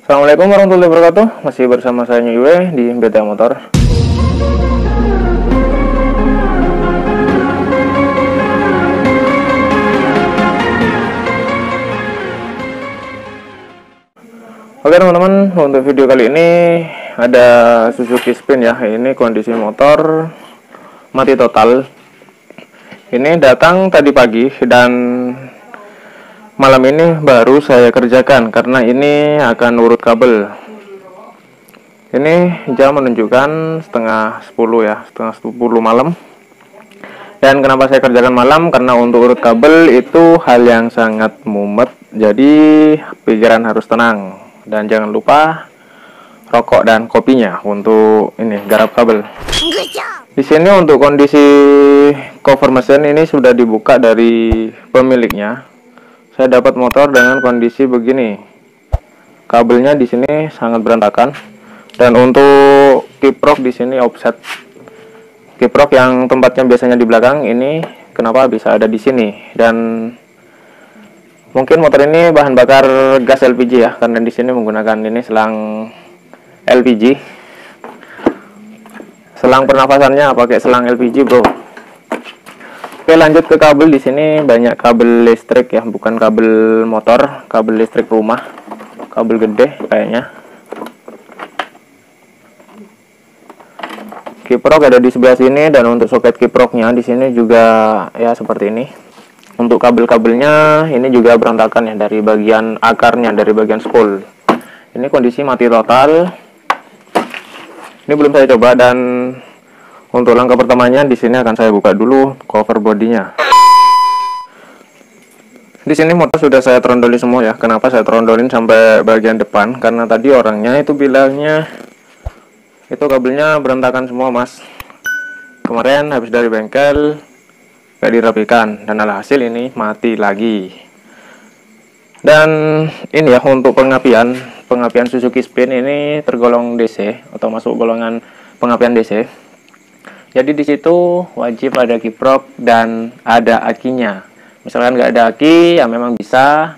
Assalamualaikum warahmatullahi wabarakatuh. Masih bersama saya Nyuwe di BT Motor. Oke teman-teman, untuk video kali ini ada Suzuki Spin ya. Ini kondisi motor mati total. Ini datang tadi pagi dan malam ini baru saya kerjakan karena ini akan urut kabel. Ini jam menunjukkan setengah 10 ya, setengah 10 malam. Dan kenapa saya kerjakan malam? Karena untuk urut kabel itu hal yang sangat mumet. Jadi pikiran harus tenang dan jangan lupa rokok dan kopinya untuk ini garap kabel. Di sini untuk kondisi cover mesin ini sudah dibuka dari pemiliknya. Saya dapat motor dengan kondisi begini. Kabelnya di sini sangat berantakan. Dan untuk kiprok di sini offset. Kiprok yang tempatnya biasanya di belakang ini kenapa bisa ada di sini? Dan mungkin motor ini bahan bakar gas LPG ya, karena di sini menggunakan ini selang LPG. Selang pernafasannya pakai selang LPG, bro. Oke, lanjut ke kabel. Di sini banyak kabel listrik ya, bukan kabel motor, kabel listrik rumah, kabel gede kayaknya. Kiprok ada di sebelah sini, dan untuk soket kiproknya di sini juga ya seperti ini. Untuk kabel-kabelnya ini juga berantakan ya, dari bagian akarnya, dari bagian spool. Ini kondisi mati total. Ini belum saya coba, dan untuk langkah pertamanya di sini akan saya buka dulu cover bodinya. Di sini motor sudah saya trondolin semua ya. Kenapa saya trondolin sampai bagian depan? Karena tadi orangnya itu bilangnya itu kabelnya berantakan semua, mas. Kemarin habis dari bengkel gak dirapikan, dan alhasil ini mati lagi. Dan ini ya, untuk pengapian Suzuki Spin ini tergolong DC atau masuk golongan pengapian DC. Jadi di situ wajib ada kiprok dan ada akinya. Misalkan nggak ada aki ya memang bisa,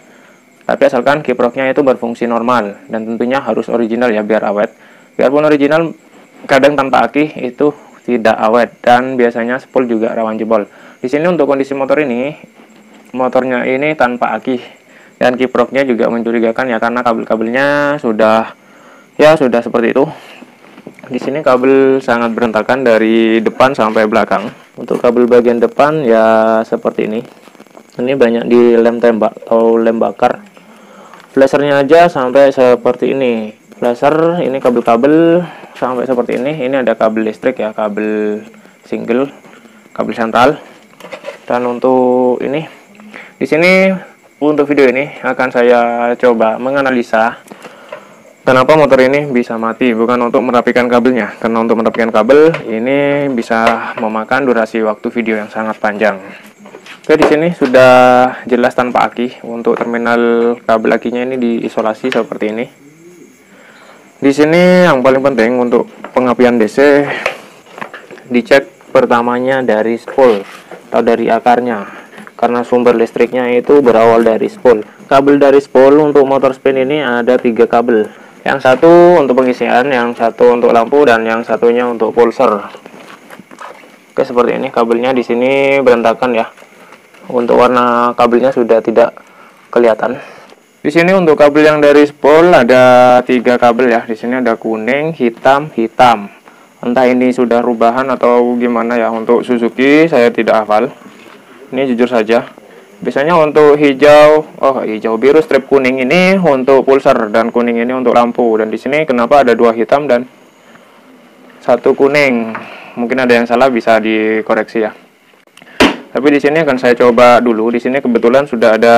tapi asalkan kiproknya itu berfungsi normal, dan tentunya harus original ya biar awet. Biarpun original, kadang tanpa aki itu tidak awet, dan biasanya spool juga rawan jebol. Di sini untuk kondisi motor ini, motornya ini tanpa aki, dan kiproknya juga mencurigakan ya, karena kabel-kabelnya sudah seperti itu. Di sini kabel sangat berantakan dari depan sampai belakang. Untuk kabel bagian depan ya seperti ini. Ini banyak di lem tembak atau lem bakar. Flashernya aja sampai seperti ini. Flasher ini kabel-kabel sampai seperti ini. Ini ada kabel listrik ya, kabel single, kabel sentral. Dan untuk ini, di sini untuk video ini akan saya coba menganalisa kenapa motor ini bisa mati, bukan untuk merapikan kabelnya. Karena untuk merapikan kabel ini bisa memakan durasi waktu video yang sangat panjang. Oke, di sini sudah jelas tanpa aki. Untuk terminal kabel akinya ini diisolasi seperti ini. Di sini yang paling penting untuk pengapian DC, dicek pertamanya dari spool atau dari akarnya, karena sumber listriknya itu berawal dari spool. Kabel dari spool untuk motor spin ini ada 3 kabel. Yang satu untuk pengisian, yang satu untuk lampu, dan yang satunya untuk pulser. Oke, seperti ini kabelnya. Di sini berantakan ya. Untuk warna kabelnya sudah tidak kelihatan. Di sini untuk kabel yang dari spool ada 3 kabel ya. Di sini ada kuning, hitam, hitam. Entah ini sudah rubahan atau gimana ya. Untuk Suzuki saya tidak hafal. Ini jujur saja. Biasanya untuk hijau biru, strip kuning ini untuk pulser, dan kuning ini untuk lampu. Dan di sini kenapa ada 2 hitam dan 1 kuning? Mungkin ada yang salah, bisa dikoreksi ya. Tapi di sini akan saya coba dulu. Di sini kebetulan sudah ada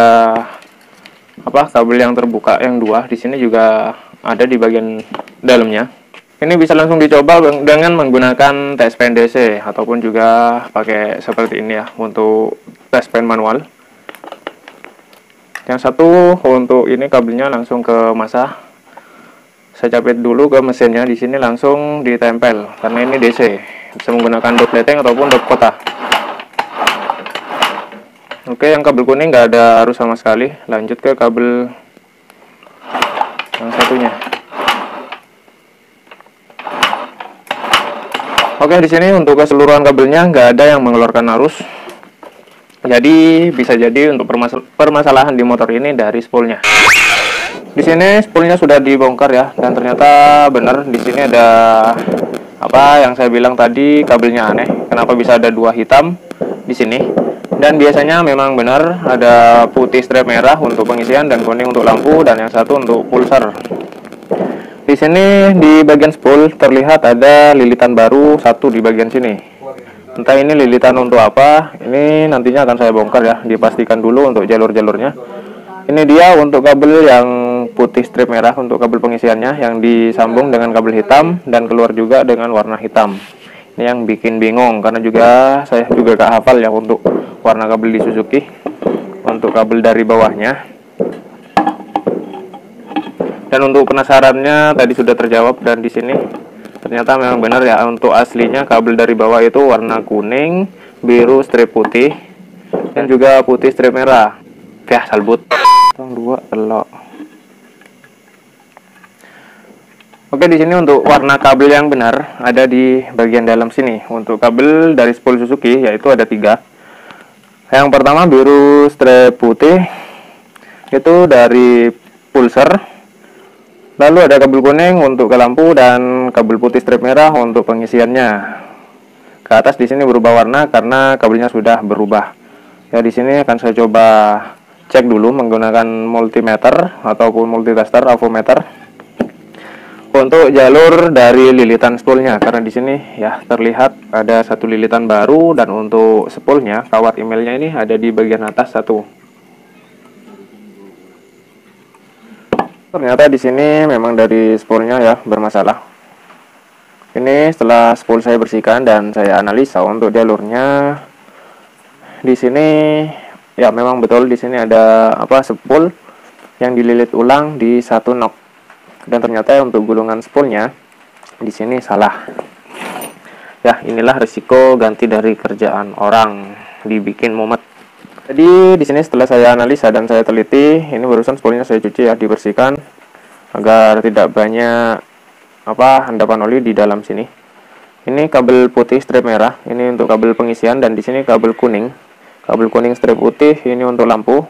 kabel yang terbuka yang 2. Di sini juga ada di bagian dalamnya. Ini bisa langsung dicoba dengan menggunakan tes pen DC ataupun juga pakai seperti ini ya untuk tes pen manual. Yang satu untuk ini kabelnya langsung ke masa. Saya capit dulu ke mesinnya. Di sini langsung ditempel karena ini DC. Bisa menggunakan dop leteng ataupun dop kota. Oke, yang kabel kuning nggak ada arus sama sekali. Lanjut ke kabel yang satunya. Oke, di sini untuk keseluruhan kabelnya nggak ada yang mengeluarkan arus. Jadi bisa jadi untuk permasalahan di motor ini dari spoolnya. Di sini spoolnya sudah dibongkar ya, dan ternyata benar di sini ada apa yang saya bilang tadi, kabelnya aneh. Kenapa bisa ada dua hitam di sini? Dan biasanya memang benar ada putih strip merah untuk pengisian dan kuning untuk lampu, dan yang satu untuk pulsar. Di sini di bagian spool terlihat ada lilitan baru satu di bagian sini. Entah ini lilitan untuk apa, ini nantinya akan saya bongkar ya, dipastikan dulu untuk jalur-jalurnya. Ini dia untuk kabel yang putih strip merah untuk kabel pengisiannya, yang disambung dengan kabel hitam dan keluar juga dengan warna hitam. Ini yang bikin bingung karena saya juga gak hafal ya untuk warna kabel di Suzuki. Untuk kabel dari bawahnya. Dan untuk penasarannya tadi sudah terjawab, dan di sini ternyata memang benar ya, untuk aslinya kabel dari bawah itu warna kuning, biru strip putih, dan juga putih strip merah. Ya, salbut. Dua telok. Oke, di sini untuk warna kabel yang benar ada di bagian dalam sini. Untuk kabel dari spool Suzuki yaitu ada 3. Yang pertama biru strip putih, itu dari pulsar. Lalu ada kabel kuning untuk ke lampu dan kabel putih strip merah untuk pengisiannya. Ke atas di sini berubah warna karena kabelnya sudah berubah. Ya, di sini akan saya coba cek dulu menggunakan multimeter ataupun multitester avometer untuk jalur dari lilitan spoolnya, karena di sini ya terlihat ada satu lilitan baru, dan untuk spoolnya kawat emailnya ini ada di bagian atas satu. Ternyata di sini memang dari spoolnya ya bermasalah. Ini setelah spool saya bersihkan dan saya analisa untuk jalurnya. Di sini ya memang betul di sini ada spool yang dililit ulang di 1 nok. Dan ternyata untuk gulungan spoolnya di sini salah. Ya, inilah risiko ganti dari kerjaan orang, dibikin mumet. Jadi di sini setelah saya analisa dan saya teliti, ini barusan spoolnya saya cuci ya, dibersihkan agar tidak banyak endapan oli di dalam sini. Ini kabel putih strip merah, ini untuk kabel pengisian, dan di sini kabel kuning strip putih, ini untuk lampu.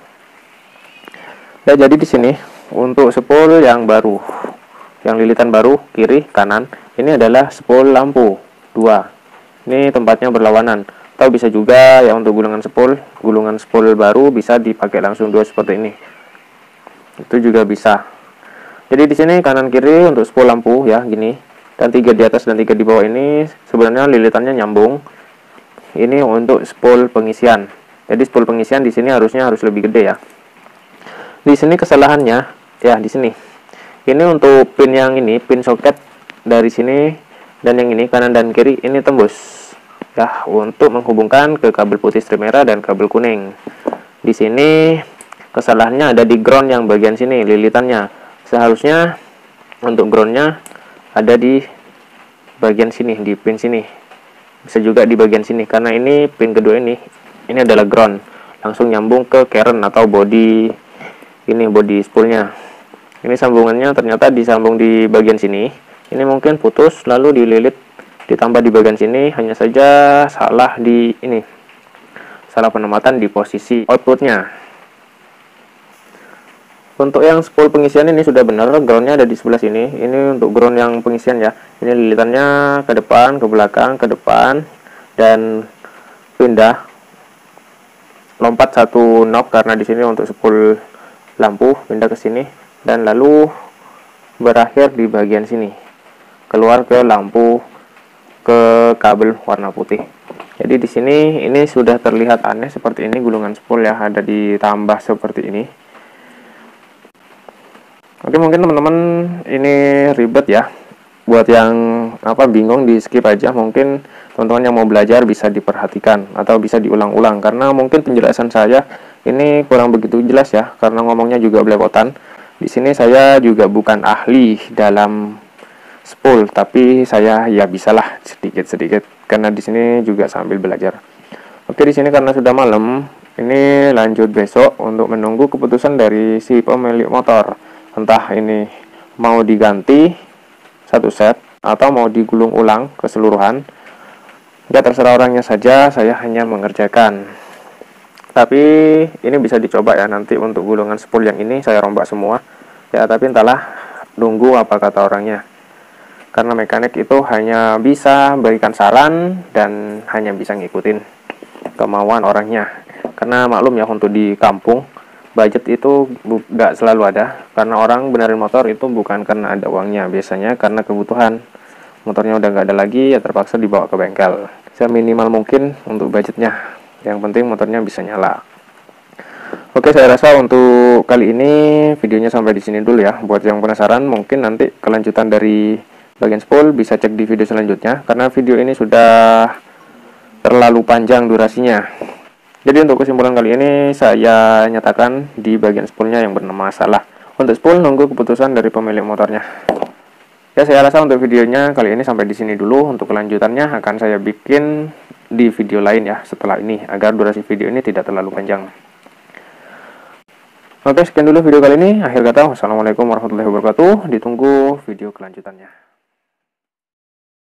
Dan jadi di sini untuk spool yang baru, yang lilitan baru kiri kanan, ini adalah spool lampu 2. Ini tempatnya berlawanan. Atau bisa juga ya untuk gulungan spool baru bisa dipakai langsung 2 seperti ini. Itu juga bisa. Jadi di sini kanan kiri untuk spool lampu ya gini, dan 3 di atas dan 3 di bawah ini sebenarnya lilitannya nyambung. Ini untuk spool pengisian. Jadi spool pengisian di sini harus lebih gede ya. Di sini kesalahannya ya di sini. Ini untuk pin yang ini, pin soket dari sini dan yang ini kanan dan kiri ini tembus. Ya, untuk menghubungkan ke kabel putih strip merah dan kabel kuning. Di sini kesalahannya ada di ground yang bagian sini lilitannya. Seharusnya untuk groundnya ada di bagian sini, di pin sini. Bisa juga di bagian sini karena ini pin kedua ini adalah ground, langsung nyambung ke keren atau body spoolnya. Ini sambungannya ternyata disambung di bagian sini. Ini mungkin putus lalu dililit ditambah di bagian sini, hanya saja salah penempatan di posisi outputnya. Untuk yang spool pengisian ini sudah benar, groundnya ada di sebelah sini. Ini untuk ground yang pengisian ya. Ini lilitannya ke depan, ke belakang, ke depan, dan pindah lompat 1 knob karena di sini untuk spool lampu pindah ke sini, dan lalu berakhir di bagian sini, keluar ke lampu ke kabel warna putih. Jadi di sini ini sudah terlihat aneh seperti ini gulungan spool ya, ada ditambah seperti ini. Oke, mungkin teman-teman ini ribet ya. Buat yang bingung di skip aja. Mungkin teman-teman yang mau belajar bisa diperhatikan atau bisa diulang-ulang karena mungkin penjelasan saya ini kurang begitu jelas ya, karena ngomongnya juga belepotan. Di sini saya juga bukan ahli dalam spool, tapi saya ya bisalah sedikit-sedikit karena di sini juga sambil belajar. Oke, di sini karena sudah malam, ini lanjut besok untuk menunggu keputusan dari si pemilik motor. Entah ini mau diganti satu set atau mau digulung ulang keseluruhan, ya terserah orangnya saja, saya hanya mengerjakan. Tapi ini bisa dicoba ya, nanti untuk gulungan spool yang ini saya rombak semua ya, tapi entahlah, nunggu apa kata orangnya, karena mekanik itu hanya bisa berikan saran dan hanya bisa ngikutin kemauan orangnya. Karena maklum ya, untuk di kampung budget itu nggak selalu ada, karena orang benerin motor itu bukan karena ada uangnya, biasanya karena kebutuhan. Motornya udah nggak ada lagi, ya terpaksa dibawa ke bengkel. Saya minimal mungkin untuk budgetnya, yang penting motornya bisa nyala. Oke, saya rasa untuk kali ini videonya sampai di sini dulu ya. Buat yang penasaran, mungkin nanti kelanjutan dari bagian spool bisa cek di video selanjutnya, karena video ini sudah terlalu panjang durasinya. Jadi untuk kesimpulan kali ini saya nyatakan di bagian spoolnya yang bermasalah. Untuk spool nunggu keputusan dari pemilik motornya. Ya, saya rasa untuk videonya kali ini sampai di sini dulu. Untuk kelanjutannya akan saya bikin di video lain ya setelah ini, agar durasi video ini tidak terlalu panjang. Oke, sekian dulu video kali ini. Akhir kata, wassalamualaikum warahmatullahi wabarakatuh. Ditunggu video kelanjutannya.